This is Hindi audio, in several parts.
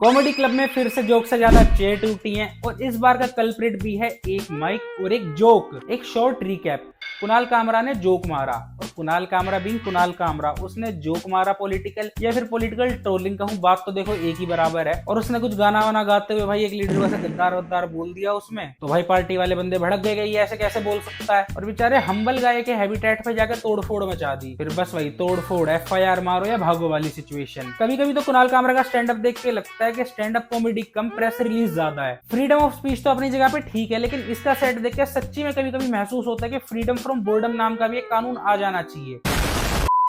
कॉमेडी क्लब में फिर से जोक से ज्यादा चेयर टूटी हैं और इस बार का कल्प्रिट भी है एक माइक और एक जोक। एक शॉर्ट रिकैप। कुणाल कामरा ने जोक मारा और कुणाल कामरा बीइंग कुणाल कामरा, उसने जोक मारा पॉलिटिकल या फिर पॉलिटिकल ट्रोलिंग कहूं, बात तो देखो एक ही बराबर है। और उसने कुछ गाना वाना गाते हुए भाई एक लीडर वैसे गद्दार वद्दार बोल दिया उसमें, तो भाई पार्टी वाले बंदे भड़क गए ये ऐसे कैसे बोल सकता है। और बेचारे हम्बल गाय के हैबिटेट पे जाकर तोड़फोड़ मचा दी। फिर बस वही तोड़फोड़, FIR मारो या भागो वाली सिचुएशन। कभी कभी तो कुणाल कामरा का स्टैंड अप देख के लगता है कि स्टैंड अप कॉमेडी कम प्रेस रिलीज ज्यादा है। फ्रीडम ऑफ स्पीच तो अपनी जगह पे ठीक है, लेकिन इसका सेट देख के सच्ची में कभी कभी महसूस होता है कि फ्रीडम फ्रॉम बोर्डम नाम का भी एक कानून आ जाना चाहिए।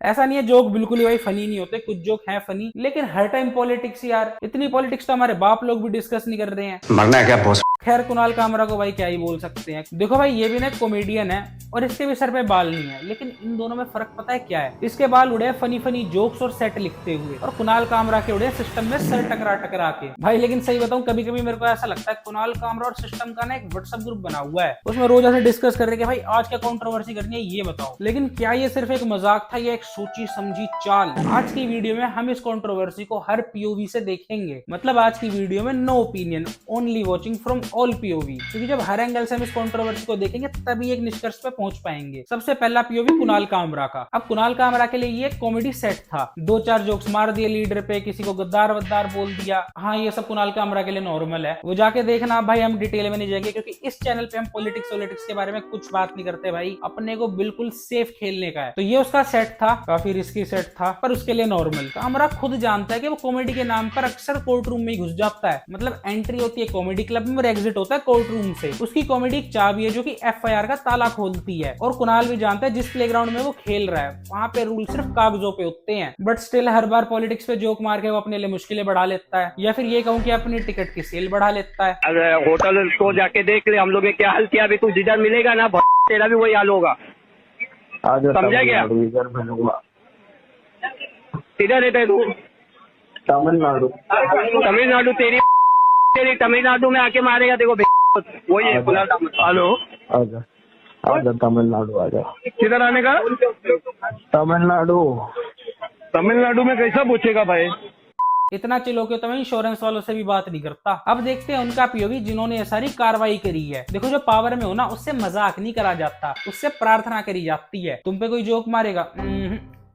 ऐसा नहीं है जोक बिल्कुल ही भाई फनी नहीं होते, कुछ जोक हैं फनी, लेकिन हर टाइम पॉलिटिक्स यार, इतनी पॉलिटिक्स तो हमारे बाप लोग भी डिस्कस नहीं कर रहे हैं। मरना है क्या बॉस? खैर कुणाल कामरा को भाई क्या ही बोल सकते हैं। देखो भाई ये भी ना कॉमेडियन है और इसके भी सर पे बाल नहीं है, लेकिन इन दोनों में फर्क पता है क्या है? इसके बाल उड़े फनी फनी जोक्स और सेट लिखते हुए, और कुणाल कामरा के उड़े सिस्टम में सर टकरा टकरा के। भाई लेकिन सही बताऊं, कभी कभी मेरे को ऐसा लगता है कुणाल कामरा और सिस्टम का ना एक व्हाट्सएप ग्रुप बना हुआ है, उसमें रोज ऐसे डिस्कस कर रहे हैं कि भाई आज क्या कंट्रोवर्सी करनी है ये बताओ। लेकिन क्या ये सिर्फ एक मजाक था या एक सोची समझी चाल? आज की वीडियो में हम इस कंट्रोवर्सी को हर POV से देखेंगे। मतलब आज की वीडियो में no opinion, only watching from all POV, क्योंकि जब हर एंगल से हम इस कंट्रोवर्सी को देखेंगे तभी एक निष्कर्ष पे पहुंच पाएंगे। सबसे पहला POV कुणाल कामरा का। अब कुणाल कामरा के लिए ये कॉमेडी सेट था, 2-4 जोक्स मार दिए लीडर पे, किसी को गद्दार वद्दार बोल दिया। हाँ ये सब कुणाल कामरा के लिए नॉर्मल है, वो जाके देखना। भाई हम डिटेल में नहीं जाएंगे क्योंकि इस चैनल पे हम पॉलिटिक्स के बारे में कुछ बात नहीं करते भाई, अपने को बिल्कुल सेफ खेलने का है। तो ये उसका सेट था, काफी रिस्की सेट था पर उसके लिए नॉर्मल। कामरा खुद जानता है कि वो कॉमेडी के नाम पर अक्सर कोर्ट रूम में ही घुस जाता है। मतलब एंट्री होती है कॉमेडी क्लब में और एग्जिट होता है कोर्ट रूम से। उसकी कॉमेडी एक चाबी है जो कि FIR का ताला खोलती है। और कुणाल भी जानता है जिस प्लेग्राउंड में वो खेल रहा है वहां पे रूल सिर्फ कागजों पे होते हैं, but still her bar politics पे जोक मार के वो अपने लिए मुश्किलें बढ़ा लेता है, या फिर ये कहूँ कि अपनी टिकट की सेल बढ़ा लेता है। अरे होटल को जाके देख ले, हम लोग ने क्या हाल किया। अभी तू जिधर मिलेगा ना तेरा भी वही हाल होगा, समझा क्या? किधर रहता है तू? तमिलनाडु। तमिलनाडु? तेरी तमिलनाडु में आके मारेगा देखो, वही है कुणाल कामरा। हेलो आजा आजा तमिलनाडु आजा। किधर आने का? तमिलनाडु। तमिलनाडु में कैसा पूछेगा भाई? इतना चिलो के तो मैं इंश्योरेंस वालों से भी बात नहीं करता। अब देखते हैं उनका POV जिन्होंने ये सारी कार्रवाई करी है। देखो जो पावर में हो ना उससे मजाक नहीं करा जाता, उससे प्रार्थना करी जाती है। तुम पे कोई जोक मारेगा,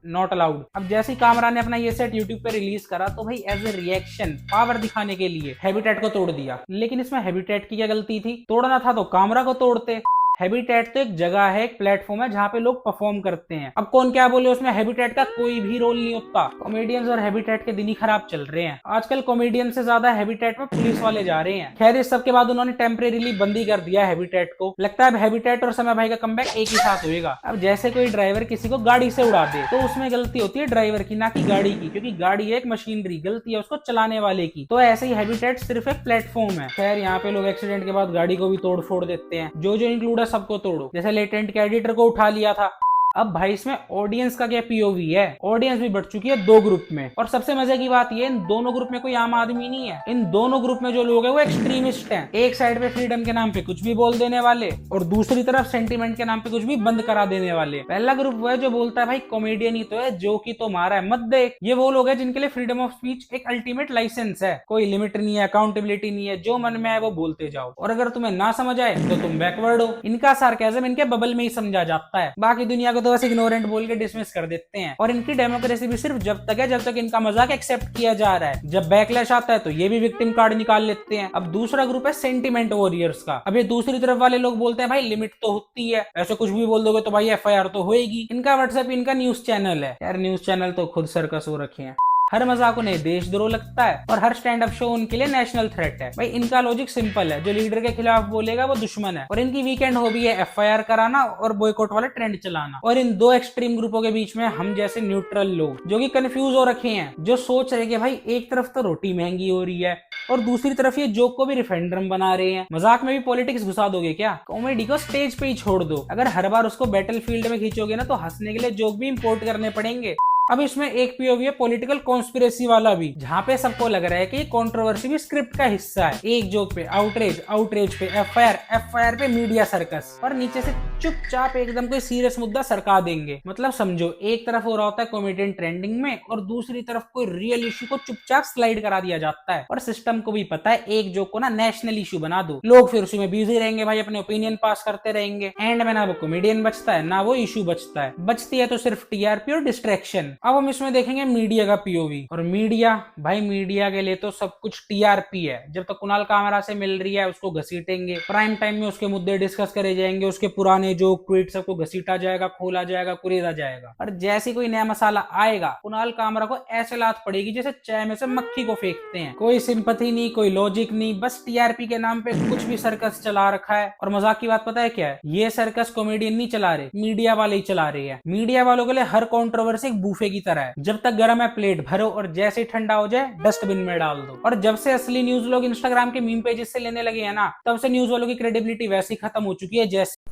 नॉट अलाउड। अब जैसे ही कामरा ने अपना ये सेट यूट्यूब पे रिलीज करा तो भाई एज ए रिएक्शन पावर दिखाने के लिए हैबिटेट को तोड़ दिया। लेकिन इसमें हैबिटेट की क्या गलती थी? तोड़ना था तो कामरा को तोड़ते। हैबिटेट तो एक जगह है, एक प्लेटफॉर्म है जहाँ पे लोग परफॉर्म करते हैं। अब कौन क्या बोले, उसमें हैबिटेट का कोई भी रोल नहीं होता। कॉमेडियंस और हैबिटेट के दिन ही खराब चल रहे हैं आजकल। कॉमेडियन से ज्यादा हैबिटेट में पुलिस वाले जा रहे हैं। खैर इस सब के बाद उन्होंने टेम्परेरीली बंदी कर दिया हैबिटेट को। लगता है अब हैबिटेट और समय भाई का कमबैक एक ही साथ होएगा। अब जैसे कोई ड्राइवर किसी को गाड़ी से उड़ा दे तो उसमें गलती होती है ड्राइवर की, ना कि गाड़ी की, क्योंकि गाड़ी एक मशीनरी, गलती है उसको चलाने वाले की। तो ऐसे ही हैबिटेट सिर्फ एक प्लेटफॉर्म है। खैर यहाँ पे लोग एक्सीडेंट के बाद गाड़ी को भी तोड़ फोड़ देते हैं, जो जो इंक्लूड है सबको तोड़ो। जैसे लेटेंट के एडिटर को उठा लिया था। अब भाई इसमें ऑडियंस का क्या POV है? ऑडियंस भी बढ़ चुकी है 2 ग्रुप में। और सबसे मजे की बात ये, इन दोनों ग्रुप में कोई आम आदमी नहीं है। इन दोनों ग्रुप में जो लोग हैं वो एक्सट्रीमिस्ट हैं। एक साइड पे फ्रीडम के नाम पे कुछ भी बोल देने वाले, और दूसरी तरफ सेंटीमेंट के नाम पे कुछ भी बंद करा देने वाले। पहला ग्रुप वो है जो बोलता है भाई कॉमेडियन ही तो है, जोक ही तो मारा है, मत देख। ये वो लोग हैं जिनके लिए फ्रीडम ऑफ स्पीच एक अल्टीमेट लाइसेंस है, कोई लिमिट नहीं है, अकाउंटेबिलिटी नहीं है, जो मन में आए वो बोलते जाओ। और अगर तुम्हें ना समझ आए तो तुम बैकवर्ड हो। इनका सार्केज्म इनके बबल में ही समझा जाता है, बाकी दुनिया को तो बस इग्नोरेंट बोल के डिसमिस कर देते हैं। और इनकी डेमोक्रेसी भी सिर्फ जब तक है जब तक इनका मजाक एक्सेप्ट किया जा रहा है। जब बैकलैश आता है तो ये भी विक्टिम कार्ड निकाल लेते हैं। अब दूसरा ग्रुप है सेंटीमेंट वॉरियर्स का। अब ये दूसरी तरफ वाले लोग बोलते हैं भाई लिमिट तो होती है, ऐसे कुछ भी बोल दोगे तो भाई FIR तो होएगी। इनका व्हाट्सएप, इनका न्यूज चैनल है। यार न्यूज चैनल तो खुद सर्कस हो रखे हैं। हर मजाक उन्हें देशद्रोह लगता है और हर स्टैंड अप शो उनके लिए नेशनल थ्रेट है। भाई इनका लॉजिक सिंपल है, जो लीडर के खिलाफ बोलेगा वो दुश्मन है। और इनकी वीकेंड हॉबी है FIR कराना और बॉयकॉट वाला ट्रेंड चलाना। और इन 2 एक्सट्रीम ग्रुपों के बीच में हम जैसे न्यूट्रल लोग जो कि कंफ्यूज हो रखे हैं, जो सोच रहे कि भाई एक तरफ तो रोटी महंगी हो रही है और दूसरी तरफ ये जोक को भी रिफरेंडम बना रहे हैं। मजाक में भी पॉलिटिक्स घुसा दोगे क्या? कॉमेडी को स्टेज पे ही छोड़ दो। अगर हर बार उसको बैटल फील्ड में खींचोगे ना तो हंसने के लिए जोक भी इंपोर्ट करने पड़ेंगे। अब इसमें एक POV है पॉलिटिकल कॉन्स्पिरेसी वाला भी, जहाँ पे सबको लग रहा है कि कंट्रोवर्सी भी स्क्रिप्ट का हिस्सा है। एक जोक पे आउटरेज, आउटरेज पे FIR, FIR पे मीडिया सर्कस, और नीचे से चुपचाप एकदम कोई सीरियस मुद्दा सरका देंगे। मतलब समझो, एक तरफ हो रहा होता है कॉमेडियन ट्रेंडिंग में और दूसरी तरफ कोई रियल इशू को चुपचाप स्लाइड करा दिया जाता है। और सिस्टम को भी पता है एक जोक को ना नेशनल इशू बना दो, लोग फिर उसी में बिजी रहेंगे भाई, अपने ओपिनियन पास करते रहेंगे। एंड में ना वो कॉमेडियन बचता है ना वो इशू बचता है, बचती है तो सिर्फ टीआरपी और डिस्ट्रैक्शन। अब हम इसमें देखेंगे मीडिया का पीओवी। और मीडिया भाई, मीडिया के लिए तो सब कुछ टीआरपी है। जब तक कुणाल कामरा से मिल रही है उसको घसीटेंगे, प्राइम टाइम में उसके मुद्दे डिस्कस करे जाएंगे, उसके पुराने जोक ट्वीट सबको घसीटा जाएगा, खोला जाएगा, कुरेदा जाएगा। और जैसे कोई नया मसाला आएगा, कुणाल कामरा को ऐसे लात पड़ेगी जैसे चाय में से मक्खी को फेंकते हैं। कोई सिंपैथी नहीं, कोई लॉजिक नहीं, बस टीआरपी के नाम पे कुछ भी सर्कस चला रखा है। और मजाक की बात पता है क्या है? ये सर्कस कॉमेडियन नहीं चला रहे, मीडिया वाले ही चला रहे हैं। मीडिया वालों के लिए हर कंट्रोवर्सी एक बूफे की तरह है, जब तक गर्म है प्लेट भरो और जैसे ही ठंडा हो जाए डस्टबिन में डाल दो। और जब से असली न्यूज लोग इंस्टाग्राम के मीम पेजेस से लेने लगे हैं ना, तब से न्यूज वालों की क्रेडिबिलिटी वैसे ही खत्म हो चुकी है जैसे।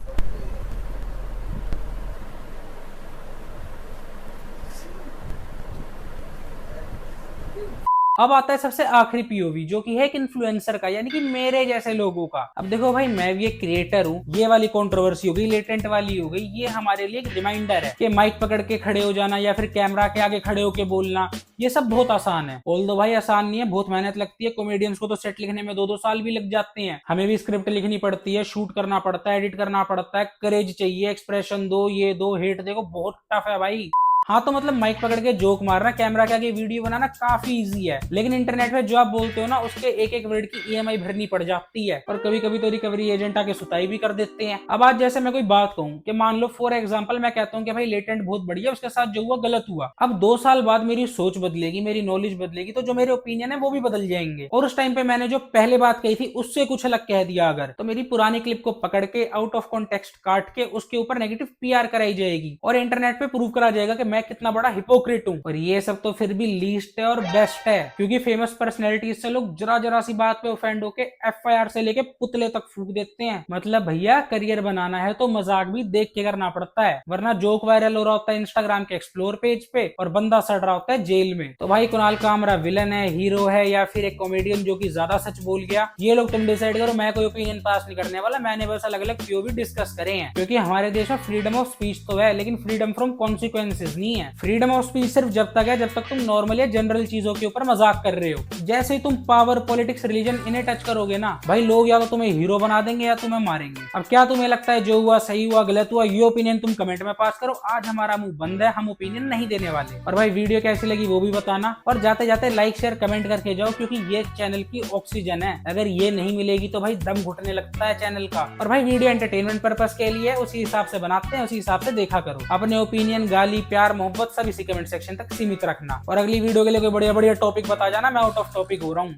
अब आता है सबसे आखिरी पीओवी, जो कि है एक इन्फ्लुएंसर का, यानी कि मेरे जैसे लोगों का। अब देखो भाई, मैं भी एक क्रिएटर हूँ। ये वाली कंट्रोवर्सी हो गई, लेटेंट वाली हो गई, ये हमारे लिए एक रिमाइंडर है कि माइक पकड़ के खड़े हो जाना या फिर कैमरा के आगे खड़े होके बोलना, ये सब बहुत आसान है। ऑल्दो भाई आसान नहीं है, बहुत मेहनत लगती है। कॉमेडियंस को तो सेट लिखने में 2-2 साल भी लग जाते हैं। हमें भी स्क्रिप्ट लिखनी पड़ती है, शूट करना पड़ता है, एडिट करना पड़ता है, करेज चाहिए, एक्सप्रेशन दो, ये दो, हेट देखो, बहुत टफ है भाई। हाँ तो मतलब माइक पकड़ के जोक मारना, कैमरा के आगे वीडियो बनाना काफी इजी है, लेकिन इंटरनेट पे जो आप बोलते हो ना, उसके एक एक वर्ड की ईएमआई भरनी पड़ जाती है। और कभी कभी तो रिकवरी एजेंट आके सुताई भी कर देते हैं। अब आज जैसे मैं कोई बात कहूँ कि मान लो फॉर एग्जांपल मैं कहता हूँ कि भाई लेटेंट बहुत बढ़िया, उसके साथ जो हुआ गलत हुआ। अब 2 साल बाद मेरी सोच बदलेगी, मेरी नॉलेज बदलेगी, तो जो मेरे ओपिनियन है वो भी बदल जाएंगे। और उस टाइम पे मैंने जो पहले बात कही थी उससे कुछ अलग कह दिया अगर, तो मेरी पुरानी क्लिप को पकड़ के आउट ऑफ कॉन्टेक्स्ट काट के उसके ऊपर नेगेटिव पीआर कराई जाएगी और इंटरनेट पे प्रूव करा जाएगा कि मैं कितना बड़ा हिपोक्रेट हूं। और ये सब तो फिर भी लीस्ट है और बेस्ट है, क्योंकि फेमस पर्सनैलिटीज से लोग जरा जरा सी बात पे ऑफेंड होके एफआईआर से लेके पुतले तक फूंक देते हैं। मतलब भैया, करियर बनाना है तो मजाक भी देख के करना पड़ता है, वरना जोक वायरल हो रहा होता है इंस्टाग्राम के एक्सप्लोर पेज पे और बंदा सड़ रहा होता है जेल में। तो भाई कुणाल कामरा विलन है, हीरो है, या फिर एक कॉमेडियन जो कि ज्यादा सच बोल गया, ये लोग तुम डिसाइड करो। मैं कोई ओपिनियन पास नहीं करने वाला, मैंने बस अलग अलग पीओवी डिस्कस करे हैं, क्योंकि हमारे देश में फ्रीडम ऑफ स्पीच तो है, लेकिन फ्रीडम फ्रॉम कॉन्सिक्वेंसेज नहीं है। फ्रीडम ऑफ स्पीच सिर्फ जब तक है जब तक तुम नॉर्मल या जनरल चीजों के ऊपर मजाक कर रहे हो। जैसे ही तुम पावर, पॉलिटिक्स, रिलीजन इन्हें टच करोगे ना भाई, लोग या तो तुम्हें हीरो बना देंगे या तुम्हें मारेंगे। अब क्या तुम्हें लगता है जो हुआ सही हुआ गलत हुआ, ये ओपिनियन तुम कमेंट में पास करो। आज हमारा मुंह बंद है, हम ओपिनियन नहीं देने वाले। और भाई वीडियो कैसी लगी वो भी बताना, और जाते जाते लाइक शेयर कमेंट करके जाओ, क्योंकि ये चैनल की ऑक्सीजन है। अगर ये नहीं मिलेगी तो भाई दम घुटने लगता है चैनल का। और भाई वीडियो एंटरटेनमेंट पर्पस के लिए उसी हिसाब से बनाते हैं, उसी हिसाब से देखा करो। अपने ओपिनियन, गाली, प्यार, मोहब्बत सब इसी कमेंट सेक्शन तक सीमित रखना। और अगली वीडियो के लिए कोई बढ़िया बढ़िया टॉपिक बता जाना, मैं आउट ऑफ टॉपिक हो रहा हूँ।